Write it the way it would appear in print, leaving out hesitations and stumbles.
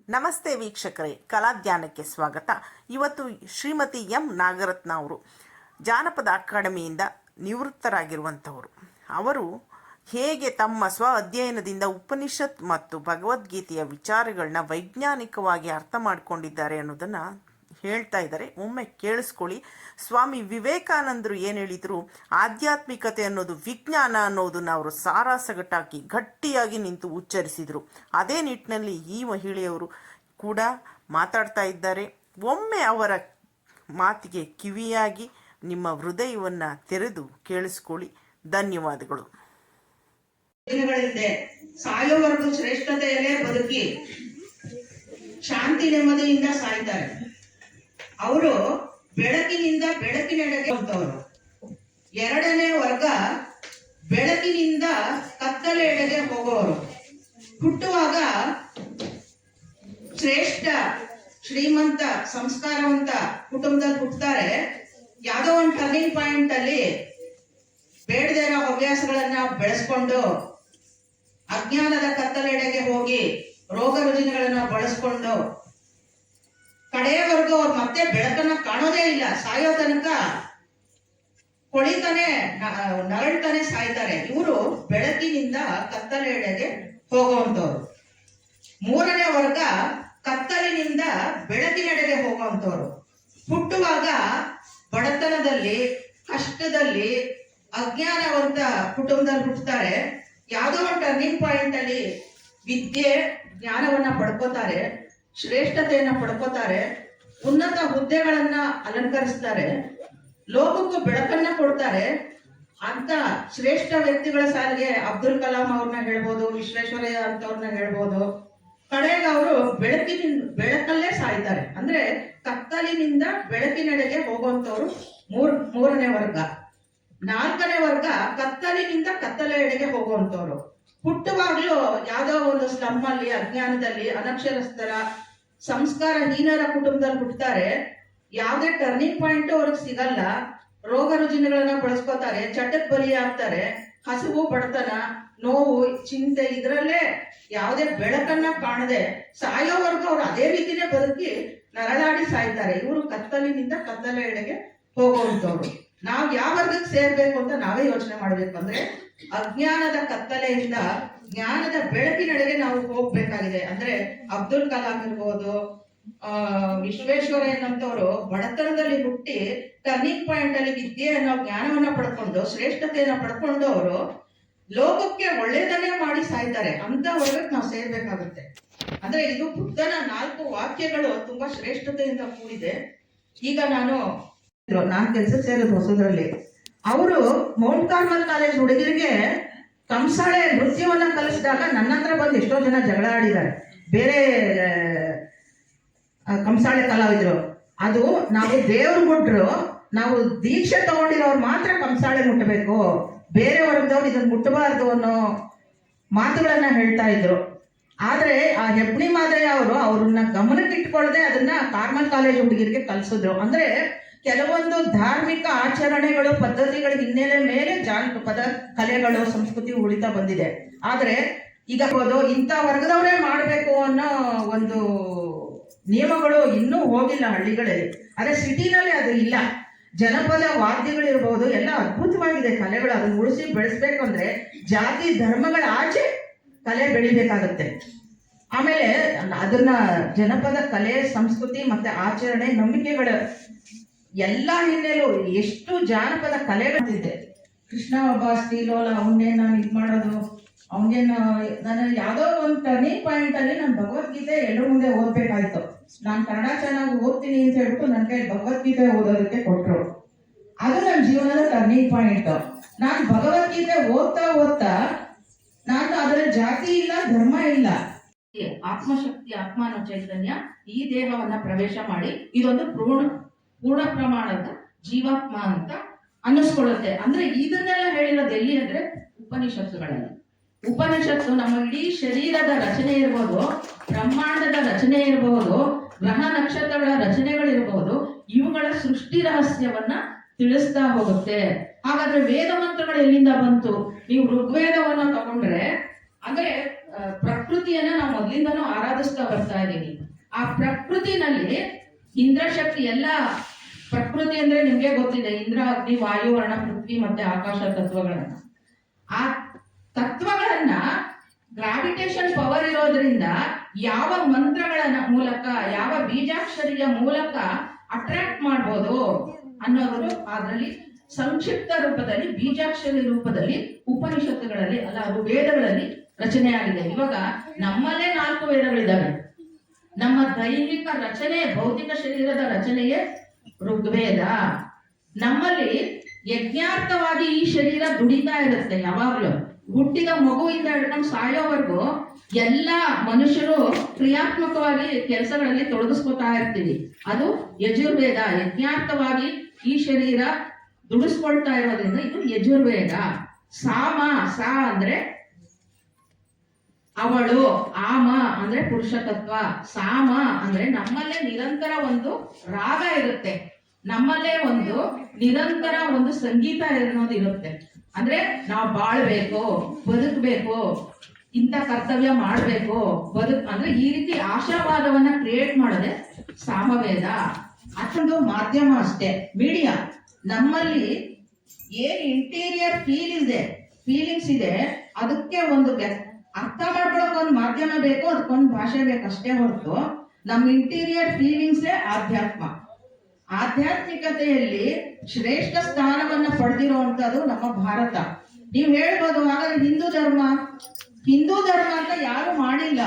ನಮಸ್ತೆ ವೀಕ್ಷಕರೇ, ಕಲಾಧ್ಯಾನಕ್ಕೆ ಸ್ವಾಗತ. ಇವತ್ತು ಶ್ರೀಮತಿ ಎಂ ನಾಗರತ್ನ ಅವರು ಜಾನಪದ ಅಕಾಡೆಮಿಯಿಂದ ನಿವೃತ್ತರಾಗಿರುವಂಥವರು. ಅವರು ಹೇಗೆ ತಮ್ಮ ಸ್ವ ಅಧ್ಯಯನದಿಂದ ಉಪನಿಷತ್ ಮತ್ತು ಭಗವದ್ಗೀತೆಯ ವಿಚಾರಗಳನ್ನ ವೈಜ್ಞಾನಿಕವಾಗಿ ಅರ್ಥ ಮಾಡಿಕೊಂಡಿದ್ದಾರೆ ಅನ್ನೋದನ್ನು ಹೇಳ್ತಾ ಇದ್ದಾರೆ. ಒಮ್ಮೆ ಕೇಳಿಸ್ಕೊಳ್ಳಿ. ಸ್ವಾಮಿ ವಿವೇಕಾನಂದರು ಏನು ಹೇಳಿದರು, ಆಧ್ಯಾತ್ಮಿಕತೆ ಅನ್ನೋದು ವಿಜ್ಞಾನ ಅನ್ನೋದನ್ನು ಅವರು ಸಾರಾಸಗಟಾಕಿ ಗಟ್ಟಿಯಾಗಿ ನಿಂತು ಉಚ್ಚರಿಸಿದರು. ಅದೇ ನಿಟ್ಟಿನಲ್ಲಿ ಈ ಮಹಿಳೆಯವರು ಕೂಡ ಮಾತಾಡ್ತಾ ಇದ್ದಾರೆ. ಒಮ್ಮೆ ಅವರ ಮಾತಿಗೆ ಕಿವಿಯಾಗಿ ನಿಮ್ಮ ಹೃದಯವನ್ನು ತೆರೆದು ಕೇಳಿಸ್ಕೊಳ್ಳಿ. ಧನ್ಯವಾದಗಳು. ಸಾಯೋವರೆಗೂ ಶ್ರೇಷ್ಠತೆಯಲ್ಲೇ ಬದುಕಿ ಶಾಂತಿ ನೆಮ್ಮದಿಯಿಂದ ಸಾಯ್ತಾರೆ. ಅವರು ಬೆಳಕಿನಿಂದ ಬೆಳಕಿನೆಡೆಗೆ ಹೋಗ್ತವರು. ಎರಡನೇ ವರ್ಗ ಬೆಳಕಿನಿಂದ ಕತ್ತಲೆಡೆಗೆ ಹೋಗೋರು. ಹುಟ್ಟುವಾಗ ಶ್ರೇಷ್ಠ ಶ್ರೀಮಂತ ಸಂಸ್ಕಾರವಂತ ಕುಟುಂಬದಲ್ಲಿ ಹುಟ್ಟುತ್ತಾರೆ. ಯಾವುದೋ ಒಂದು ಟರ್ನಿಂಗ್ ಪಾಯಿಂಟ್ ಅಲ್ಲಿ ಬೇಡದೇ ಇರೋ ಹವ್ಯಾಸಗಳನ್ನ ಬೆಳೆಸ್ಕೊಂಡು ಅಜ್ಞಾನದ ಕತ್ತಲೆಡೆಗೆ ಹೋಗಿ ರೋಗ ರುಜಿನಗಳನ್ನ ಬಳಸ್ಕೊಂಡು ಕಡೆಯವರೆಗೂ ಅವ್ರು ಮತ್ತೆ ಬೆಳಕನ್ನ ಕಾಣೋದೇ ಇಲ್ಲ. ಸಾಯೋ ತನಕ ಕೊಳಿತಾನೆ ನರಳ್ತಾನೆ ಸಾಯ್ತಾರೆ. ಇವರು ಬೆಳಕಿನಿಂದ ಕತ್ತಲೆಡೆಗೆ ಹೋಗುವಂತವ್ರು. ಮೂರನೇ ವರ್ಗ ಕತ್ತಲಿನಿಂದ ಬೆಳಕಿನೆಡೆಗೆ ಹೋಗುವಂತವ್ರು. ಹುಟ್ಟುವಾಗ ಬಡತನದಲ್ಲಿ ಕಷ್ಟದಲ್ಲಿ ಅಜ್ಞಾನವಂತ ಕುಟುಂಬದಲ್ಲಿ ಹುಟ್ಟುತ್ತಾರೆ. ಯಾವುದೋ ಒಂದು ಟರ್ನಿಂಗ್ ಪಾಯಿಂಟ್ ಅಲ್ಲಿ ವಿದ್ಯೆ ಜ್ಞಾನವನ್ನ ಪಡ್ಕೋತಾರೆ, ಶ್ರೇಷ್ಠತೆಯನ್ನ ಪಡ್ಕೋತಾರೆ, ಉನ್ನತ ಹುದ್ದೆಗಳನ್ನ ಅಲಂಕರಿಸ್ತಾರೆ, ಲೋಕಕ್ಕೂ ಬೆಳಕನ್ನ ಕೊಡ್ತಾರೆ. ಅಂತ ಶ್ರೇಷ್ಠ ವ್ಯಕ್ತಿಗಳ ಸಾಲಿಗೆ ಅಬ್ದುಲ್ ಕಲಾಂ ಅವ್ರನ್ನ ಹೇಳ್ಬೋದು, ವಿಶ್ವೇಶ್ವರಯ್ಯ ಅಂತವ್ರನ್ನ ಹೇಳ್ಬೋದು. ಕಡೆಗೆ ಅವರು ಬೆಳಕಲ್ಲೇ ಸಾಯ್ತಾರೆ. ಅಂದ್ರೆ ಕತ್ತಲಿನಿಂದ ಬೆಳಕಿನೆಡೆಗೆ ಹೋಗುವಂತವ್ರು ಮೂರನೇ ವರ್ಗ. ನಾಲ್ಕನೇ ವರ್ಗ ಕತ್ತಲಿನಿಂದ ಕತ್ತಲೆಡೆಗೆ ಹೋಗುವಂತವ್ರು. ಹುಟ್ಟುವಾಗ್ಲೂ ಯಾವ್ದೋ ಒಂದು ಸ್ಲಮ್ ಅಲ್ಲಿ ಅಜ್ಞಾನದಲ್ಲಿ ಅನಕ್ಷರಸ್ಥರ ಸಂಸ್ಕಾರಹೀನರ ಕುಟುಂಬದಲ್ಲಿ ಹುಟ್ಟುತ್ತಾರೆ. ಯಾವುದೇ ಟರ್ನಿಂಗ್ ಪಾಯಿಂಟ್ ಅವ್ರಿಗೆ ಸಿಗಲ್ಲ. ರೋಗ ರುಜಿನಗಳನ್ನ ಬಳಸ್ಕೋತಾರೆ, ಚಟಕ್ ಬಲಿ ಆಗ್ತಾರೆ. ಹಸಿವು, ಬಡತನ, ನೋವು, ಚಿಂತೆ ಇದರಲ್ಲೇ ಯಾವುದೇ ಬೆಳಕನ್ನ ಕಾಣದೆ ಸಾಯೋವರೆಗೂ ಅವ್ರು ಅದೇ ರೀತಿನೇ ಬದುಕಿ ನರಳಾಡಿ ಸಾಯ್ತಾರೆ. ಇವರು ಕತ್ತಲಿನಿಂದ ಕತ್ತಲೆ ಎಡೆಗೆ ಹೋಗುವಂತವ್ರು. ನಾವ್ ಯಾವ ವರ್ಗಕ್ಕೆ ಸೇರ್ಬೇಕು ಅಂತ ನಾವೇ ಯೋಚನೆ ಮಾಡ್ಬೇಕು. ಅಂದ್ರೆ ಅಜ್ಞಾನದ ಕತ್ತಲೆಯಿಂದ ಜ್ಞಾನದ ಬೆಳಕಿನೆಡೆಗೆ ನಾವು ಹೋಗ್ಬೇಕಾಗಿದೆ. ಅಂದ್ರೆ ಅಬ್ದುಲ್ ಕಲಾಂ ಇರ್ಬೋದು, ವಿಶ್ವೇಶ್ವರಯ್ಯನಂತವರು ಬಡತನದಲ್ಲಿ ಹುಟ್ಟಿ ಟರ್ನಿಂಗ್ ಪಾಯಿಂಟ್ ಅಲ್ಲಿ ವಿದ್ಯೆ ಅನ್ನೋ ಜ್ಞಾನವನ್ನ ಪಡ್ಕೊಂಡು ಶ್ರೇಷ್ಠತೆಯನ್ನ ಪಡ್ಕೊಂಡು ಅವರು ಲೋಕಕ್ಕೆ ಒಳ್ಳೇದನ್ನೇ ಮಾಡಿ ಸಾಯ್ತಾರೆ. ಅಂತ ವರ್ಗಕ್ಕೆ ನಾವು ಸೇರ್ಬೇಕಾಗುತ್ತೆ. ಅಂದ್ರೆ ಇದು ಬುದ್ಧನ 4 ವಾಕ್ಯಗಳು ತುಂಬಾ ಶ್ರೇಷ್ಠತೆಯಿಂದ ಕೂಡಿದೆ. ಈಗ ನಾನು ಕೆಲಸಕ್ಕೆ ಸೇರೋದು ಹೊಸದ್ರಲ್ಲಿ. ಅವರು ಮೌಂಟ್ ಕಾರ್ಮಲ್ ಕಾಲೇಜ್ ಹುಡುಗರಿಗೆ ಕಂಸಾಳೆ ನೃತ್ಯವನ್ನ ಕಲಿಸಿದಾಗ ನನ್ನ ಹತ್ರ ಬಂದು ಎಷ್ಟೋ ಜನ ಜಗಳ ಆಡಿದ್ದಾರೆ. ಬೇರೆ ಕಂಸಾಳೆ ಕಲಾವಿದರು. ಅದು ನಾವು ದೇವ್ರು ಮುಟ್ರು, ನಾವು ದೀಕ್ಷೆ ತಗೊಂಡಿರೋರು ಮಾತ್ರ ಕಂಸಾಳೆ ಮುಟ್ಟಬೇಕು, ಬೇರೆ ವರ್ಗದವ್ರು ಇದನ್ನ ಮುಟ್ಟಬಾರ್ದು ಅನ್ನೋ ಮಾತುಗಳನ್ನ ಹೇಳ್ತಾ ಇದ್ರು. ಆದ್ರೆ ಆ ಹೆಬ್ಣಿ ಮಾದಯ್ಯ ಅವ್ರನ್ನ ಗಮನಕ್ಕೆ ಇಟ್ಕೊಳ್ಳದೆ ಅದನ್ನ ಕಾರ್ಮಲ್ ಕಾಲೇಜ್ ಹುಡುಗರಿಗೆ ಕಲಿಸಿದ್ರು. ಅಂದ್ರೆ ಕೆಲವೊಂದು ಧಾರ್ಮಿಕ ಆಚರಣೆಗಳು ಪದ್ಧತಿಗಳ ಹಿನ್ನೆಲೆ ಮೇಲೆ ಜಾನಪದ ಕಲೆಗಳು ಸಂಸ್ಕೃತಿ ಉಳಿತಾ ಬಂದಿದೆ. ಆದ್ರೆ ಈಗ ಇಂಥ ವರ್ಗದವರೇ ಮಾಡಬೇಕು ಅನ್ನೋ ಒಂದು ನಿಯಮಗಳು ಇನ್ನೂ ಹೋಗಿಲ್ಲ ಹಳ್ಳಿಗಳಲ್ಲಿ. ಆದ್ರೆ ಸಿಟಿನಲ್ಲಿ ಅದು ಇಲ್ಲ. ಜನಪದ ವಾದ್ಯಗಳಿರ್ಬೋದು, ಎಲ್ಲ ಅದ್ಭುತವಾಗಿದೆ ಕಲೆಗಳು. ಅದನ್ನ ಉಳಿಸಿ ಬೆಳೆಸ್ಬೇಕು ಅಂದ್ರೆ ಜಾತಿ ಧರ್ಮಗಳ ಆಚೆ ಕಲೆ ಬೆಳಿಬೇಕಾಗತ್ತೆ. ಆಮೇಲೆ ಅದನ್ನ ಜನಪದ ಕಲೆ ಸಂಸ್ಕೃತಿ ಮತ್ತೆ ಆಚರಣೆ ನಂಬಿಕೆಗಳ ಎಲ್ಲ ಹಿನ್ನೆಲೆಯೂ ಎಷ್ಟು ಜಾನಪದ ಕಲೆಗಳಿದೆ. ಕೃಷ್ಣ ಒಬ್ಬ ಸ್ತ್ರೀಲೋಲ, ಅವನೇನ ಇದು ಮಾಡೋದು, ಅವನೇನು ನಾನು ಯಾವುದೋ ಒಂದು ಟರ್ನಿಂಗ್ ಪಾಯಿಂಟ್ ಅಲ್ಲಿ ನಾನು ಭಗವದ್ಗೀತೆ ಎಲ್ಲರ ಮುಂದೆ ಓದ್ಬೇಕಾಯ್ತು. ನಾನು ಕನ್ನಡ ಚೆನ್ನಾಗಿ ಓದ್ತೀನಿ ಅಂತ ಹೇಳ್ಬಿಟ್ಟು ನನಗೆ ಭಗವದ್ಗೀತೆ ಓದೋದಕ್ಕೆ ಕೊಟ್ಟರು. ಅದು ನನ್ನ ಜೀವನದ ಟರ್ನಿಂಗ್ ಪಾಯಿಂಟ್. ನಾನು ಭಗವದ್ಗೀತೆ ಓದ್ತಾ ನಾನು ಅದರ ಜಾತಿ ಇಲ್ಲ, ಧರ್ಮ ಇಲ್ಲ, ಆತ್ಮಶಕ್ತಿ ಆತ್ಮಾನ ಚೈತನ್ಯ ಈ ದೇಹವನ್ನ ಪ್ರವೇಶ ಮಾಡಿ ಇದೊಂದು ಪೂರ್ಣ ಪ್ರಮಾಣದ ಜೀವಾತ್ಮ ಅಂತ ಅನ್ನಿಸ್ಕೊಳ್ಳುತ್ತೆ. ಅಂದ್ರೆ ಇದನ್ನೆಲ್ಲ ಹೇಳಿರೋದು ಎಲ್ಲಿ ಅಂದ್ರೆ ಉಪನಿಷತ್ತುಗಳಲ್ಲಿ. ಉಪನಿಷತ್ತು ನಮ್ಮ ಇಡೀ ಶರೀರದ ರಚನೆ ಇರ್ಬೋದು, ಬ್ರಹ್ಮಾಂಡದ ರಚನೆ ಇರಬಹುದು, ಗ್ರಹ ನಕ್ಷತ್ರಗಳ ರಚನೆಗಳಿರ್ಬೋದು, ಇವುಗಳ ಸೃಷ್ಟಿ ರಹಸ್ಯವನ್ನ ತಿಳಿಸ್ತಾ ಹೋಗುತ್ತೆ. ಹಾಗಾದ್ರೆ ವೇದ ಮಂತ್ರಗಳು ಎಲ್ಲಿಂದ ಬಂತು? ನೀವು ಋಗ್ವೇದವನ್ನ ತಗೊಂಡ್ರೆ ಅಂದ್ರೆ ಪ್ರಕೃತಿಯನ್ನ ನಾವು ಮೊದಲಿಂದನೂ ಆರಾಧಿಸ್ತಾ ಬರ್ತಾ ಇದ್ದೀವಿ. ಆ ಪ್ರಕೃತಿನಲ್ಲಿ ಇಂದ್ರಶಕ್ತಿ ಎಲ್ಲ ಪ್ರಕೃತಿ ಅಂದ್ರೆ ನಿಮ್ಗೆ ಗೊತ್ತಿದೆ, ಇಂದ್ರ, ಅಗ್ನಿ, ವಾಯು, ವರ್ಣ, ಪೃಥ್ವಿ ಮತ್ತೆ ಆಕಾಶ ತತ್ವಗಳನ್ನ. ಆ ತತ್ವಗಳನ್ನ ಗ್ರಾವಿಟೇಷನ್ ಪವರ್ ಇರೋದ್ರಿಂದ ಯಾವ ಮಂತ್ರಗಳನ್ನ ಮೂಲಕ, ಯಾವ ಬೀಜಾಕ್ಷರಿಯ ಮೂಲಕ ಅಟ್ರಾಕ್ಟ್ ಮಾಡ್ಬೋದು ಅನ್ನೋದು ಅದರಲ್ಲಿ ಸಂಕ್ಷಿಪ್ತ ರೂಪದಲ್ಲಿ, ಬೀಜಾಕ್ಷರಿ ರೂಪದಲ್ಲಿ ಉಪನಿಷತ್ತುಗಳಲ್ಲಿ ಅಲ್ಲ, ಅದು ವೇದಗಳಲ್ಲಿ ರಚನೆ ಆಗಿದೆ. ಇವಾಗ ನಮ್ಮಲ್ಲೇ 4 ವೇದಗಳಿದ್ದಾವೆ. ನಮ್ಮ ದೈಹಿಕ ರಚನೆ, ಭೌತಿಕ ಶರೀರದ ರಚನೆಯೇ ಋಗ್ವೇದ. ನಮ್ಮಲ್ಲಿ ಯಜ್ಞಾರ್ಥವಾಗಿ ಈ ಶರೀರ ದುಡಿತಾ ಇರುತ್ತೆ ಯಾವಾಗ್ಲೂ. ಹುಟ್ಟಿದ ಮಗುವಿಂದ ಹಿಡ್ಕೊಂಡು ಸಾಯೋವರೆಗೂ ಎಲ್ಲ ಮನುಷ್ಯರು ಕ್ರಿಯಾತ್ಮಕವಾಗಿ ಕೆಲಸಗಳಲ್ಲಿ ತೊಡಗಿಸ್ಕೊತಾ ಇರ್ತೀವಿ. ಅದು ಯಜುರ್ವೇದ. ಯಜ್ಞಾರ್ಥವಾಗಿ ಈ ಶರೀರ ದುಡಿಸ್ಕೊಳ್ತಾ ಇರೋದ್ರಿಂದ ಇದು ಯಜುರ್ವೇದ. ಸಾಮ, ಸಾ ಅಂದ್ರೆ ಅವಳು, ಆಮ ಅಂದ್ರೆ ಪುರುಷ ತತ್ವ, ಸಾಮ ಅಂದ್ರೆ ನಮ್ಮಲ್ಲೇ ನಿರಂತರ ಒಂದು ರಾಗ ಇರುತ್ತೆ, ನಮ್ಮಲ್ಲೇ ಒಂದು ನಿರಂತರ ಒಂದು ಸಂಗೀತ ಅನ್ನೋದು ಇರುತ್ತೆ. ಅಂದ್ರೆ ನಾವು ಬಾಳ್ಬೇಕು, ಬದುಕಬೇಕು, ಇಂಥ ಕರ್ತವ್ಯ ಮಾಡ್ಬೇಕು, ಅಂದ್ರೆ ಈ ರೀತಿ ಆಶಾವಾದವನ್ನ ಕ್ರಿಯೇಟ್ ಮಾಡೋದೆ ಸಾಮವೇದ. ಅದೊಂದು ಮಾಧ್ಯಮ ಅಷ್ಟೇ, ಮೀಡಿಯಾ. ನಮ್ಮಲ್ಲಿ ಏನ್ ಇಂಟೀರಿಯರ್ ಫೀಲಿಂಗ್ಸ್ ಇದೆ ಅದಕ್ಕೆ ಒಂದು ಅರ್ಥ ಮಾಡ್ಕೊಳಕ್ ಒಂದು ಮಾಧ್ಯಮ ಬೇಕು, ಅದಕ್ಕೊಂದು ಭಾಷೆ ಬೇಕಷ್ಟೇ ಹೊರತು ನಮ್ಮ ಇಂಟೀರಿಯರ್ ಫೀಲಿಂಗ್ಸೇ ಆಧ್ಯಾತ್ಮ. ಆಧ್ಯಾತ್ಮಿಕತೆಯಲ್ಲಿ ಶ್ರೇಷ್ಠ ಸ್ಥಾನವನ್ನ ಪಡೆದಿರುವಂತದ್ದು ನಮ್ಮ ಭಾರತ. ನೀವು ಹೇಳ್ಬೋದು ಹಾಗಾದ್ರೆ ಹಿಂದೂ ಧರ್ಮ ಅಂತ ಯಾರು ಮಾಡಿಲ್ಲ.